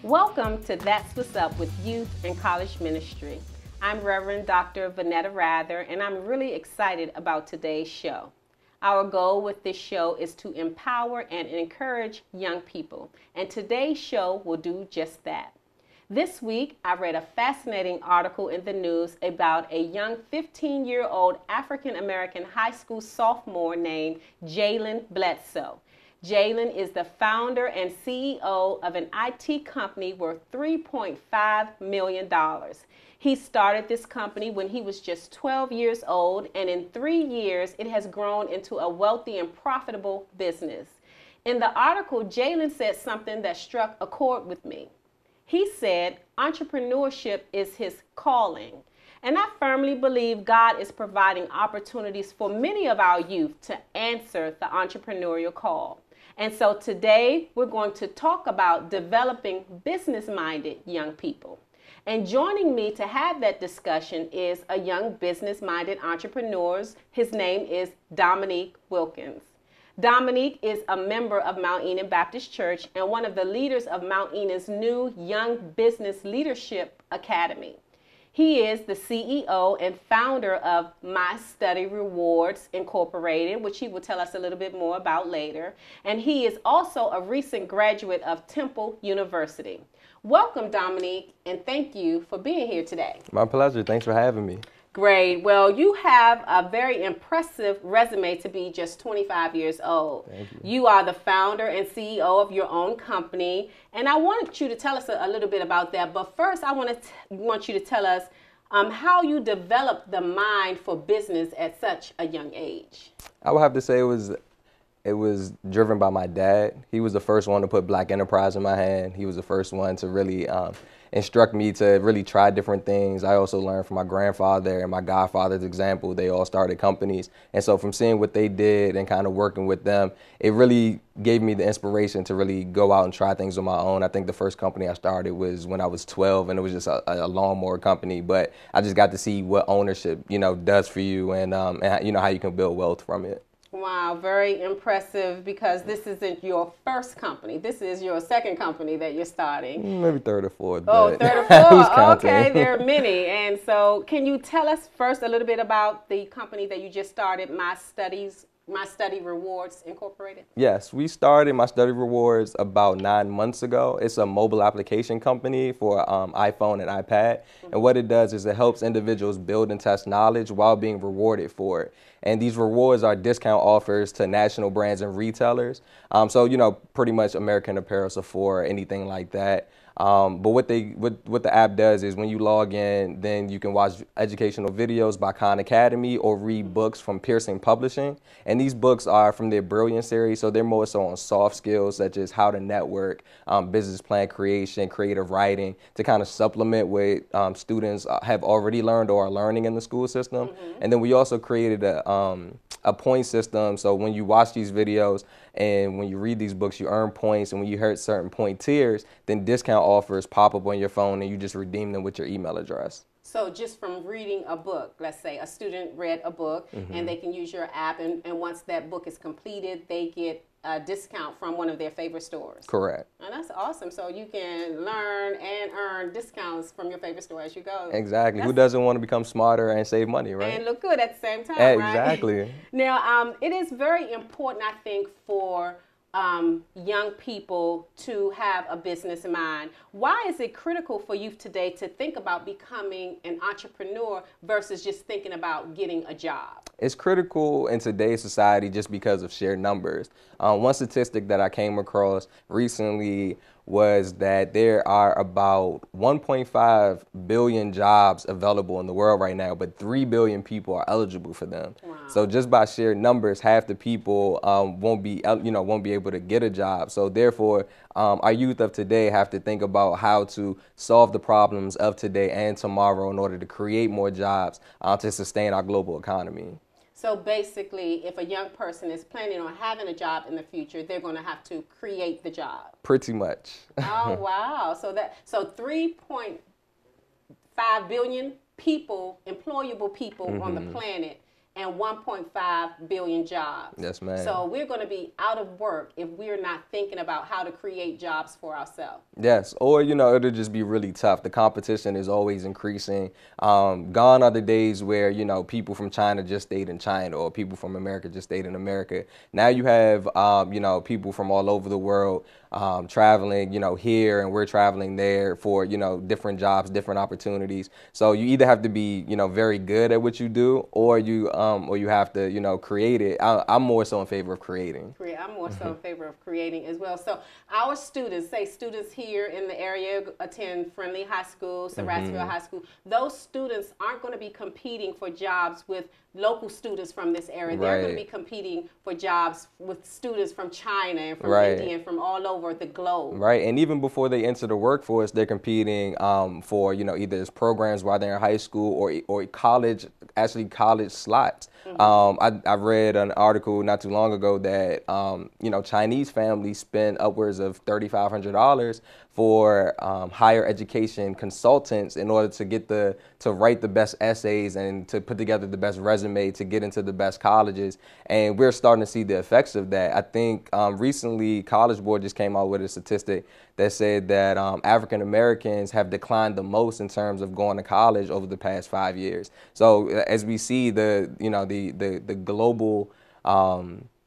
Welcome to That's What's Up with Youth and College Ministry. I'm Reverend Dr. Vanetta Rather, and I'm really excited about today's show. Our goal with this show is to empower and encourage young people, and today's show will do just that. This week, I read a fascinating article in the news about a young 15-year-old African-American high school sophomore named Jalen Bledsoe. Jalen is the founder and CEO of an IT company worth $3.5 million. He started this company when he was just 12 years old, and in 3 years, it has grown into a wealthy and profitable business. In the article, Jalen said something that struck a chord with me. He said, entrepreneurship is his calling. And I firmly believe God is providing opportunities for many of our youth to answer the entrepreneurial call. And so today we're going to talk about developing business-minded young people. And joining me to have that discussion is a young business-minded entrepreneur. His name is Dominique Wilkins. Dominique is a member of Mount Eden Baptist Church and one of the leaders of Mount Eden's new Young Business Leadership Academy. He is the CEO and founder of My Study Rewards Incorporated, which he will tell us a little bit more about later. And he is also a recent graduate of Temple University. Welcome, Dominique, and thank you for being here today. My pleasure. Thanks for having me. Great. Well, you have a very impressive resume to be just 25 years old. Thank you. You are the founder and CEO of your own company, and I want you to tell us a little bit about that. But first, I want you to tell us how you developed the mind for business at such a young age. I would have to say it was driven by my dad. He was the first one to put Black enterprise in my hand. He was the first one to really instruct me to really try different things. I also learned from my grandfather and my godfather's example. They all started companies. And so from seeing what they did and kind of working with them, it really gave me the inspiration to really go out and try things on my own. I think the first company I started was when I was 12, and it was just a lawnmower company. But I just got to see what ownership, does for you and how you can build wealth from it. Wow, very impressive, because this isn't your first company. This is your second company that you're starting. Maybe third or fourth. Oh, third or fourth. Okay, there are many. And so can you tell us first a little bit about the company that you just started, My Study Rewards Incorporated? Yes, we started My Study Rewards about 9 months ago. It's a mobile application company for iPhone and iPad. And what it does is it helps individuals build and test knowledge while being rewarded for it. And these rewards are discount offers to national brands and retailers. So, pretty much American Apparel, Sephora, anything like that. But what the app does is when you log in, then you can watch educational videos by Khan Academy or read books from Pearson Publishing. And these books are from their Brilliant series, so they're more so on soft skills such as how to network, business plan creation, creative writing, to kind of supplement what students have already learned or are learning in the school system. And then we also created a point system, so when you watch these videos and when you read these books, you earn points, and when you hit certain point tiers, then discount offers pop up on your phone and you just redeem them with your email address. So just from reading a book, let's say a student read a book and they can use your app, and once that book is completed, they get a discount from one of their favorite stores. Correct. And that's awesome. So you can learn and earn discounts from your favorite store as you go. Exactly. Who doesn't want to become smarter and save money, right? And look good at the same time, right? Exactly. Now, it is very important, I think, for young people to have a business mind. Why is it critical for youth today to think about becoming an entrepreneur versus just thinking about getting a job? It's critical in today's society just because of sheer numbers. One statistic that I came across recently was that there are about 1.5 billion jobs available in the world right now, but 3 billion people are eligible for them. Wow. So just by sheer numbers, half the people won't be able to get a job. So therefore, our youth of today have to think about how to solve the problems of today and tomorrow in order to create more jobs to sustain our global economy. So basically, if a young person is planning on having a job in the future, they're going to have to create the job. Pretty much. Oh, wow. So 3.5 billion people, employable people on the planet, and 1.5 billion jobs. Yes, ma'am. So we're going to be out of work if we're not thinking about how to create jobs for ourselves. Yes, or it'll just be really tough. The competition is always increasing. Gone are the days where people from China just stayed in China, or people from America just stayed in America. Now you have people from all over the world traveling here, and we're traveling there for different jobs, different opportunities. So you either have to be very good at what you do, or you have to create it. I'm more so in favor of creating. I'm more so in favor of creating as well. So our students, say students here in the area attend Friendly High School, Sarasville High School, those students aren't going to be competing for jobs with local students from this area. They're going to be competing for jobs with students from China and from India and from all over the globe. Right, and even before they enter the workforce, they're competing for either as programs while they're in high school, or college slots. I read an article not too long ago that Chinese families spend upwards of $3,500 for higher education consultants in order to write the best essays and to put together the best resume to get into the best colleges. And we're starting to see the effects of that. I think recently College Board just came out with a statistic that said that African Americans have declined the most in terms of going to college over the past 5 years. So as we see the global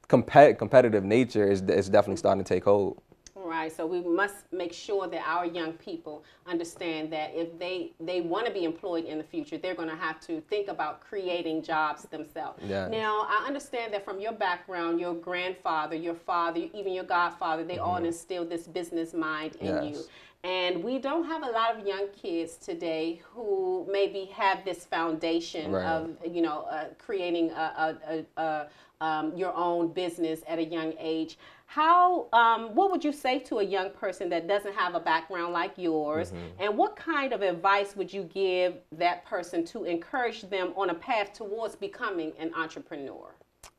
competitive nature is definitely starting to take hold. Right, so we must make sure that our young people understand that if they want to be employed in the future, they're going to have to think about creating jobs themselves. Yes. Now, I understand that from your background, your grandfather, your father, even your godfather, they all instilled this business mind in you. And we don't have a lot of young kids today who maybe have this foundation of, creating your own business at a young age. What would you say to a young person that doesn't have a background like yours? And what kind of advice would you give that person to encourage them on a path towards becoming an entrepreneur?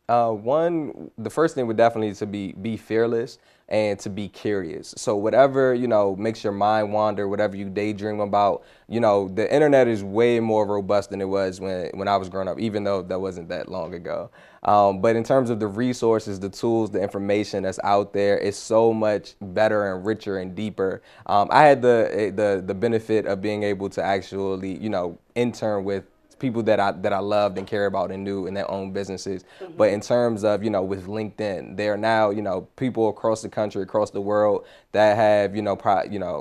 The first thing would definitely to be fearless and to be curious. So whatever, makes your mind wander, whatever you daydream about, the internet is way more robust than it was when I was growing up, even though that wasn't that long ago. But in terms of the resources, the tools, the information that's out there, it's so much better and richer and deeper. I had the benefit of being able to actually, intern with people that I loved and cared about and knew in their own businesses. But in terms of, with LinkedIn, there are now, people across the country, across the world that have,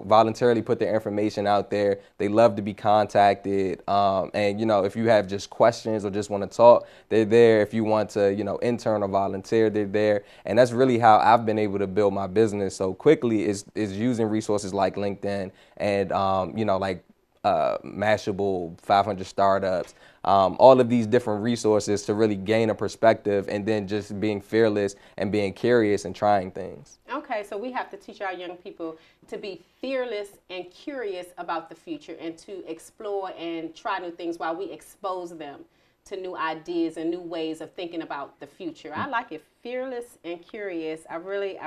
voluntarily put their information out there. They love to be contacted. And, if you have just questions or just want to talk, they're there. If you want to, intern or volunteer, they're there. And that's really how I've been able to build my business so quickly is using resources like LinkedIn and, Mashable, 500 Startups, all of these different resources to really gain a perspective, and then just being fearless and being curious and trying things. Okay, so we have to teach our young people to be fearless and curious about the future and to explore and try new things while we expose them to new ideas and new ways of thinking about the future. I like it, fearless and curious. I really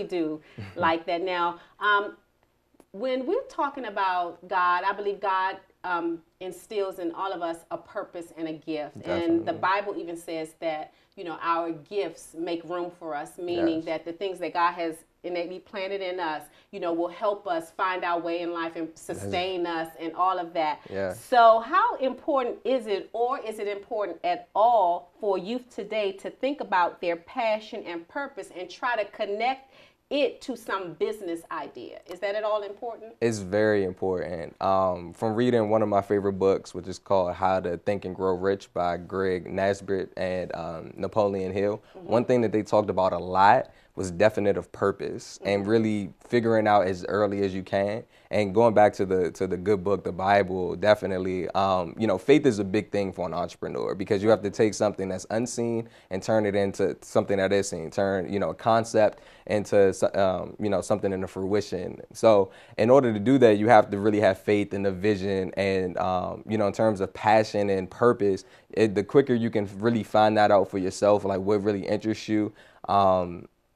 do like that. Now, when we're talking about God, I believe God instills in all of us a purpose and a gift. Definitely. And the Bible even says that, our gifts make room for us, meaning that the things that God has innately planted in us, will help us find our way in life and sustain us and all of that. Yeah. So how important is it, or is it important at all for youth today to think about their passion and purpose and try to connect it to some business idea? Is that at all important? It's very important. From reading one of my favorite books, which is called How to Think and Grow Rich by Greg Nasbrit and Napoleon Hill, one thing that they talked about a lot was definitive purpose and really figuring out as early as you can. And going back to the good book, the Bible, definitely, faith is a big thing for an entrepreneur because you have to take something that's unseen and turn it into something that is seen, turn, a concept into, something into fruition. So in order to do that, you have to really have faith in the vision and, in terms of passion and purpose, the quicker you can really find that out for yourself, like what really interests you,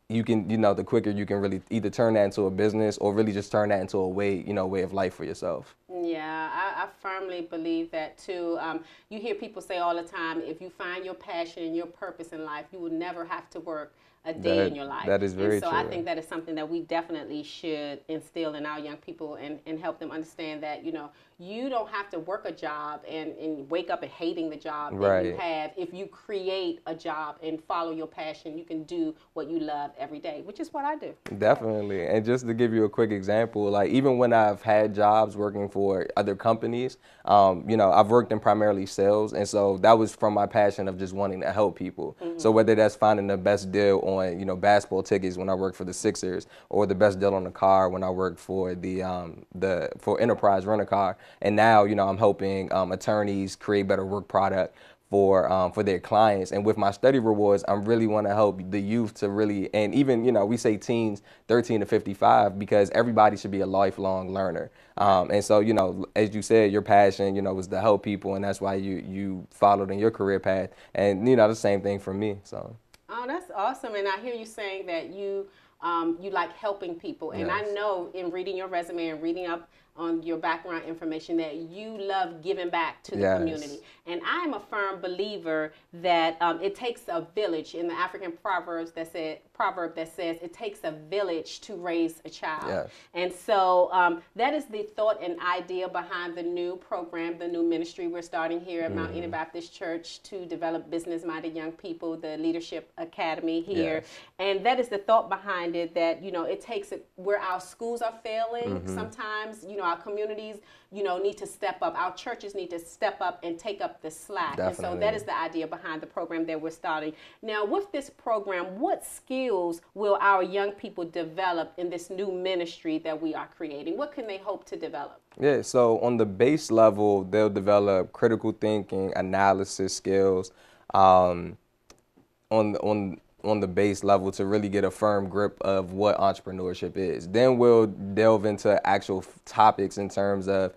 you can, the quicker you can really either turn that into a business or really just turn that into a way of life for yourself. Yeah, I firmly believe that too. You hear people say all the time, if you find your passion and your purpose in life, you will never have to work a day in your life. That is very true. true. I think that is something that we definitely should instill in our young people and help them understand that, you don't have to work a job and wake up and hating the job that you have. If you create a job and follow your passion, you can do what you love every day, which is what I do. Definitely. And just to give you a quick example, like even when I've had jobs working for other companies, I've worked in primarily sales. And so that was from my passion of just wanting to help people. So whether that's finding the best deal on, basketball tickets when I worked for the Sixers, or the best deal on the car when I worked for for Enterprise Rent-A-Car. And now, I'm helping attorneys create better work product for their clients. And with my study rewards, I really want to help the youth to really, and even, we say teens 13 to 55, because everybody should be a lifelong learner. And so, as you said, your passion, was to help people, and that's why you followed in your career path. And, the same thing for me, so. Oh, that's awesome. And I hear you saying that you like helping people. And I know in reading your resume and reading up on your background information that you love giving back to the community. And I am a firm believer that it takes a village. In the African proverb that says it takes a village to raise a child. And so that is the thought and idea behind the new program, the new ministry we're starting here at Mount Eden Baptist Church to develop business-minded young people, the Leadership Academy here. And that is the thought behind it, that, it takes it where our schools are failing. Sometimes, our communities, need to step up. Our churches need to step up and take up the slack. Definitely. And so that is the idea behind the program that we're starting. Now, with this program, what skills will our young people develop in this new ministry that we are creating? What can they hope to develop? Yeah, so on the base level, they'll develop critical thinking, analysis skills, on the base level to really get a firm grip of what entrepreneurship is. Then we'll delve into actual topics in terms of,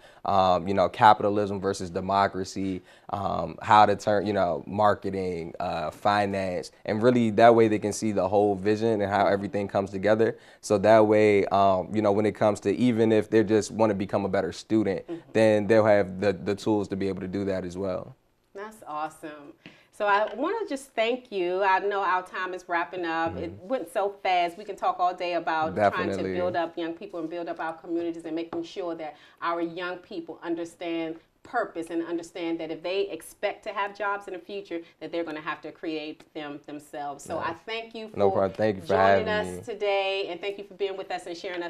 capitalism versus democracy, how to turn, marketing, finance, and really that way they can see the whole vision and how everything comes together. So that way, when it comes to, even if they just want to become a better student, then they'll have the tools to be able to do that as well. That's awesome. So I want to just thank you. I know our time is wrapping up. It went so fast. We can talk all day about trying to build up young people and build up our communities and making sure that our young people understand purpose and understand that if they expect to have jobs in the future, that they're going to have to create them themselves. So I thank you for joining us today, and thank you for being with us and sharing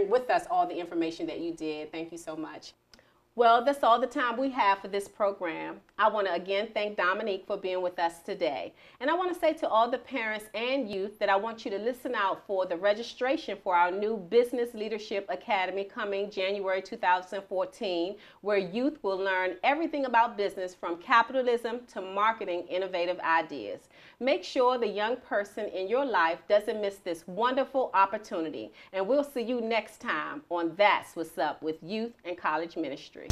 with us all the information that you did. Thank you so much. Well, that's all the time we have for this program. I want to again thank Dominique for being with us today. And I want to say to all the parents and youth that I want you to listen out for the registration for our new Business Leadership Academy coming January 2014, where youth will learn everything about business from capitalism to marketing innovative ideas. Make sure the young person in your life doesn't miss this wonderful opportunity. And we'll see you next time on That's What's Up with Youth and College Ministry.